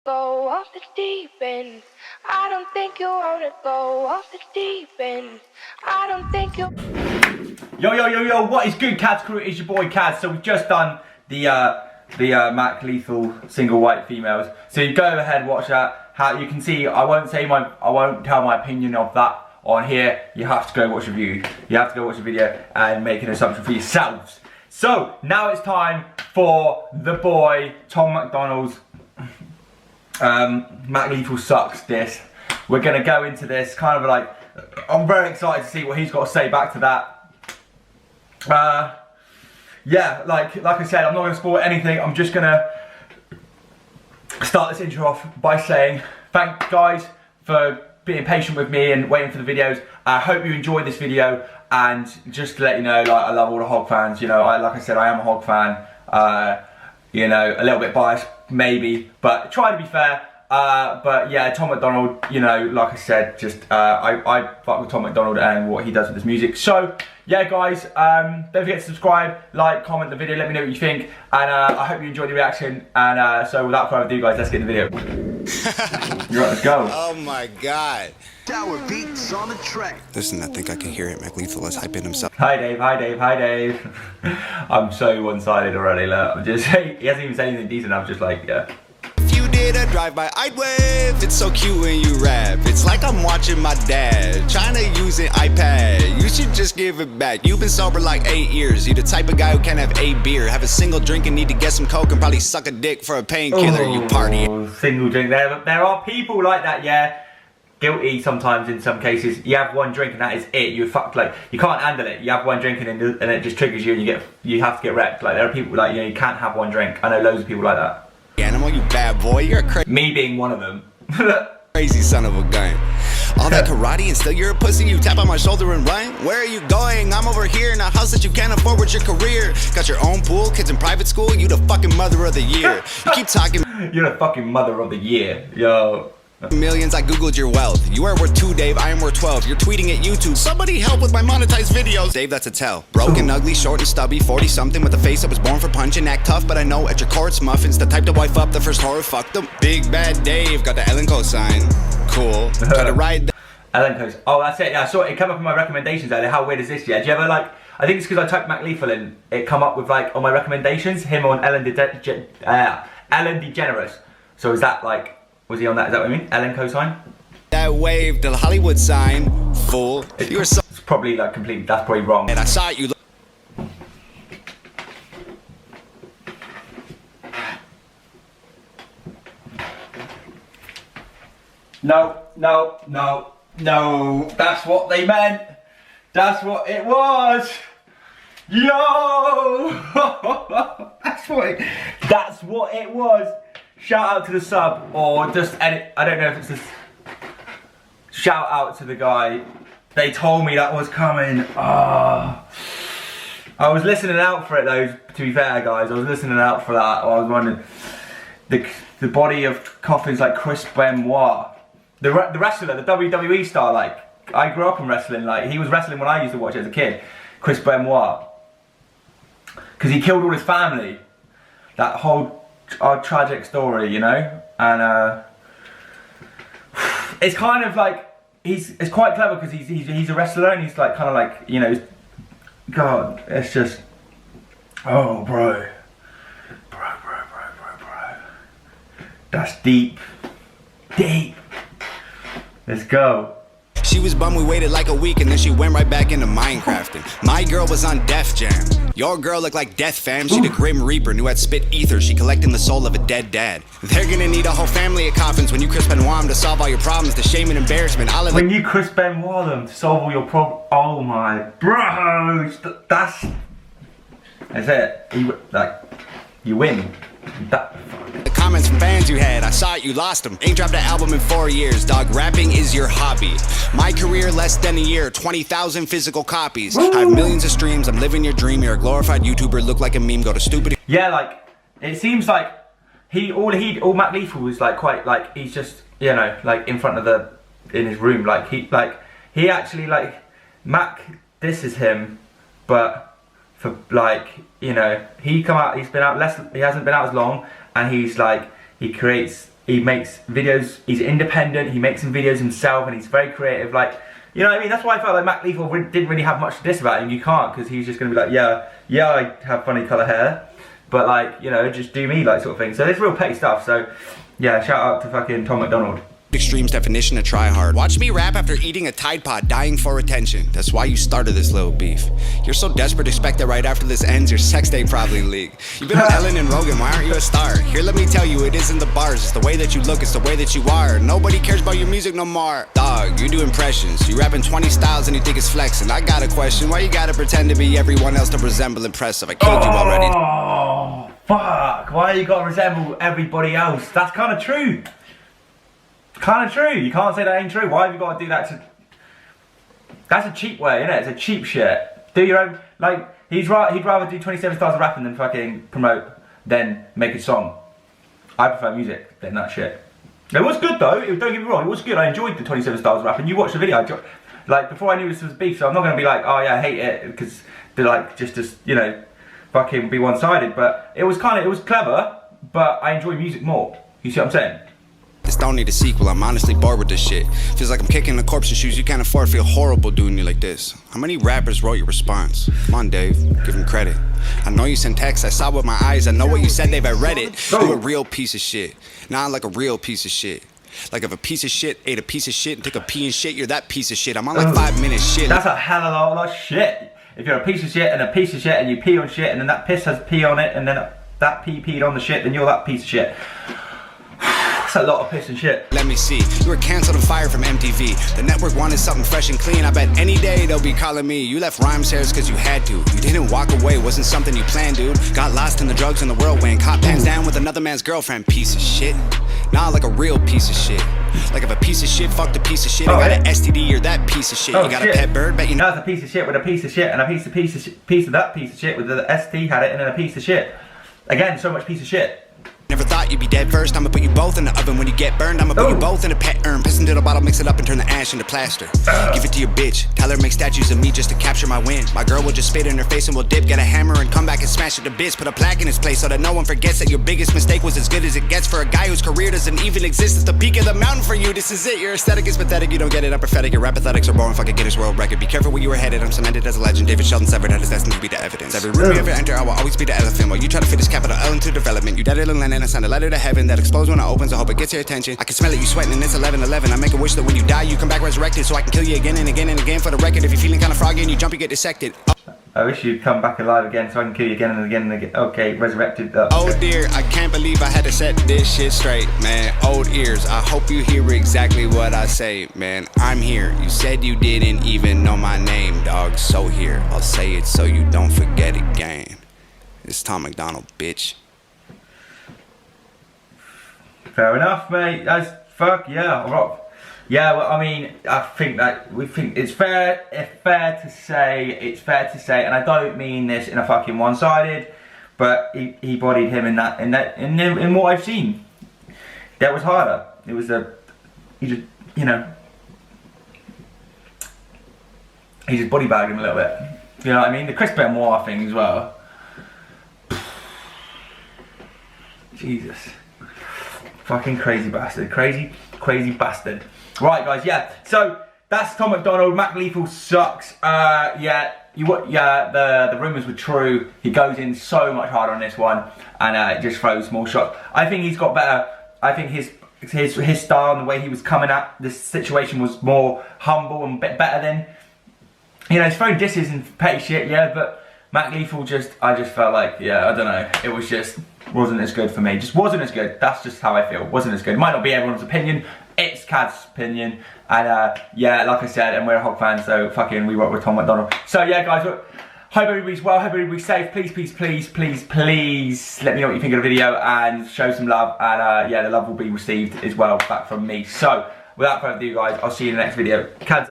go off the deep end. I don't think you wanna go off the deep end. I don't think you. Yo, what is good, Cads crew? It's your boy Cads. So we've just done the Mac Lethal single white females. So you go ahead, watch that. How you can see, I won't tell my opinion of that on here. You have to go watch the view. You have to go watch the video and make an assumption for yourselves. So now it's time for the boy Tom MacDonald's Mac Lethal Sucks diss. We're gonna go into this kind of like, I'm very excited to see what he's got to say back to that. Yeah, like I said, I'm not gonna spoil anything. I'm just gonna start this intro off by saying thanks guys for being patient with me and waiting for the videos. I hope you enjoyed this video, and just to let you know, like, I love all the Hog fans. You know, like I said, I am a Hog fan. You know, a little bit biased maybe, but try to be fair. But yeah, Tom MacDonald, you know, like I said, just I fuck with Tom MacDonald and what he does with his music. So yeah guys, don't forget to subscribe, like, comment the video, let me know what you think, and I hope you enjoyed the reaction. And so without further ado guys, let's get in the video. Right, let's go. Oh my god. Tower beats on the track. Listen, I think I can hear it. Mac Lethal is hyping himself. Hi Dave, hi Dave, hi Dave. I'm so one-sided already, look. I'm just, he hasn't even said anything decent, I'm just like, yeah. If you did a drive-by, I'd wave. It's so cute when you rap. It's like I'm watching my dad trying to use an iPad. You should just give it back. You've been sober like 8 years. You the type of guy who can't have a beer, have a single drink and need to get some coke, and probably suck a dick for a painkiller. You party. Single drink. There are people like that, yeah. Guilty sometimes in some cases. You have one drink and that is it. You're fucked. Like, you can't handle it. You have one drink and it just triggers you, and you have to get wrecked. Like, there are people like, you know, you can't have one drink. I know loads of people like that. Animal, you bad boy. You're a crazy. Me being one of them. Crazy son of a gun. All that karate and still you're a pussy. You tap on my shoulder and run. Where are you going? I'm over here in a house that you can't afford with your career. Got your own pool, kids in private school. You the fucking mother of the year. You keep talking. You're the fucking mother of the year, yo. Millions, I googled your wealth. You are worth 2, Dave, I am worth 12. You're tweeting at YouTube, somebody help with my monetized videos. Dave, that's a tell. Broken, ugly, short and stubby, 40 something with a face that was born for punching. Act tough, but I know at your core it's muffins. The type to wife up the first horror, fuck them. Big bad Dave, got the Ellen cosign. Cool. Try to ride Ellen cos. Oh, that's it. Yeah, I saw it. It came up in my recommendations earlier. How weird is this? Yeah. Do you ever like? I think it's because I typed Mac Lethal in. It come up with like on my recommendations. Him on Ellen DeGeneres. So is that like? Was he on that? Is that what I mean? Ellen cosign? that wave, the Hollywood sign. Fool. You were so. It's probably like completely. That's probably wrong. And I saw you. No, no, no, no. That's what they meant. That's what it was. Yo! That's what it was. Shout out to the sub, or just edit. I don't know if it's this. Shout out to the guy. They told me that was coming. I was listening out for it though, to be fair guys. I was listening out for that. I was wondering. The body of coffins like Chris Benoit. The wrestler, the WWE star, like, I grew up in wrestling, like, he was wrestling when I used to watch it as a kid, Chris Benoit. Because he killed all his family. That whole tragic story, you know? And, it's kind of like, it's quite clever because he's a wrestler and he's like, kind of like, you know, God, it's just, oh, bro. Bro. That's deep. Deep. Let's go. She was bummed we waited like a week and then she went right back into Minecrafting. My girl was on Def Jam. Your girl looked like Death Fam. She the Grim Reaper, knew I'd spit ether. She collecting the soul of a dead dad. They're gonna need a whole family of coffins when you Chris Benoit to solve all your problems. The shame and embarrassment. When you Chris Benoit them to solve all your problems. Oh my bro, that's it. You win. The comments from fans you had, I saw it, you lost them. Ain't dropped an album in 4 years, dog. Rapping is your hobby. My career less than a year, 20,000 physical copies. I have millions of streams, I'm living your dream. You're a glorified YouTuber, look like a meme, go to stupid. Yeah, like, it seems like all Mac Lethal was like quite, like, he's just, you know, like in front of in his room, like, he actually, like, Mac disses him, but for, like, you know, he's been out he hasn't been out as long, and he's like, he creates, he makes videos, he's independent, he makes some videos himself, and he's very creative, like, you know what I mean? That's why I felt like Mac Lethal didn't really have much to diss about him. You can't, because he's just going to be like, yeah, I have funny colour hair, but like, you know, just do me, like, sort of thing. So it's real petty stuff, so yeah, shout out to fucking Tom MacDonald. Extreme's definition of try hard. Watch me rap after eating a Tide Pod, dying for attention. That's why you started this little beef. You're so desperate to expect that right after this ends, your sex day probably leak. You've been on Ellen and Rogan, why aren't you a star? Here, let me tell you, it isn't the bars, it's the way that you look, it's the way that you are. Nobody cares about your music no more. Dog, you do impressions, you rap in 20 styles and you think it's flexing. I got a question, why you gotta pretend to be everyone else to resemble impressive? I killed you already. Oh, fuck, why you gotta resemble everybody else? That's kind of true. Kind of true. You can't say that ain't true. Why have you got to do that? That's a cheap way, isn't it? It's a cheap shit. Do your own. Like, he'd rather do 27 styles of rapping than fucking promote, than make a song. I prefer music than that shit. It was good though. Don't get me wrong. It was good. I enjoyed the 27 styles of rapping. You watched the video. Like, before I knew this was beef, so I'm not gonna be like, oh yeah, I hate it, because they're like just you know, fucking be one-sided. But it was clever. But I enjoy music more. You see what I'm saying? This don't need a sequel, I'm honestly bored with this shit. Feels like I'm kicking the corpse in shoes you can't afford. Feel horrible doing you like this. How many rappers wrote your response? Come on, Dave, give him credit. I know you sent texts, I saw with my eyes, I know what you said, Dave, I read it. You a real piece of shit. Nah, like a real piece of shit. Like if a piece of shit ate a piece of shit and took a pee and shit, you're that piece of shit. I'm on like 5 minutes shit. That's a hell of a lot of shit. If you're a piece of shit and a piece of shit and you pee on shit and then that piss has pee on it and then that pee peed on the shit, then you're that piece of shit. That's a lot of piss and shit. Let me see, you were canceled and fired from MTV. The network wanted something fresh and clean. I bet any day they'll be calling me. You left rhymes hairs cause you had to. You didn't walk away, wasn't something you planned, dude. Got lost in the drugs and the whirlwind. Caught pants down with another man's girlfriend. Piece of shit. Nah, like a real piece of shit. Like if a piece of shit fucked a piece of shit, I got an STD, you're that piece of shit. You got a pet bird, bet you know. That's a piece of shit with a piece of shit and a piece of that piece of shit with the ST had it and then a piece of shit. Again, so much piece of shit. Never thought you'd be dead first. I'ma put you both in the oven. When you get burned, I'ma put you both in a pet urn. Piss into the bottle, mix it up and turn the ash into plaster. Give it to your bitch, tell her make statues of me just to capture my win. My girl will just spit in her face and we'll dip. Get a hammer and come back and smash it to bits. Put a plaque in its place so that no one forgets that your biggest mistake was as good as it gets. For a guy whose career doesn't even exist, it's the peak of the mountain for you. This is it, your aesthetic is pathetic. You don't get it, I'm pathetic. Your rap pathetics are boring, fucking Guinness World Record. Be careful where you were headed, I'm cemented as a legend. David Sheldon severed head is destined to be the evidence. Every room you ever enter, I will always be the elephant. While you try to fit this capital L into development. You dead in Lennon, I send a letter to heaven that explodes when it opens. I hope it gets your attention. I can smell it, you sweating, and it's 11:11. I make a wish that when you die, you come back resurrected, so I can kill you again and again and again. For the record, if you're feeling kind of froggy and you jump, you get dissected. I wish you'd come back alive again, so I can kill you again and again and again. Okay, resurrected. Oh dear, I can't believe I had to set this shit straight, man. Old ears, I hope you hear exactly what I say, man. I'm here. You said you didn't even know my name, dog. So here, I'll say it so you don't forget again. It's Tom MacDonald, bitch. Fair enough, mate. That's fuck yeah. Rock. Yeah, well, I mean, I think that we think it's fair to say, and I don't mean this in a fucking one-sided, but he bodied him in what I've seen. That was harder. It was he just body bagged him a little bit. You know what I mean? The Chris Benoit thing as well. Jesus. Fucking crazy bastard. Crazy bastard. Right, guys, yeah. So, that's Tom MacDonald. Mac Lethal sucks. The rumours were true. He goes in so much harder on this one, and just throws small shots. I think he's got better. I think his style and the way he was coming at this situation was more humble and better than, he's throwing disses and petty shit, yeah, but Mac Lethal I just felt like, yeah, I don't know, it was just, wasn't as good for me. Just wasn't as good. That's just how I feel. Wasn't as good. It might not be everyone's opinion. It's Cad's opinion. And yeah, like I said, and we're a Hog fan, so fucking we work with Tom MacDonald. So yeah, guys, hope everybody's well, hope everybody's safe. Please let me know what you think of the video and show some love. And yeah, the love will be received as well back from me. So without further ado, guys, I'll see you in the next video. Cad's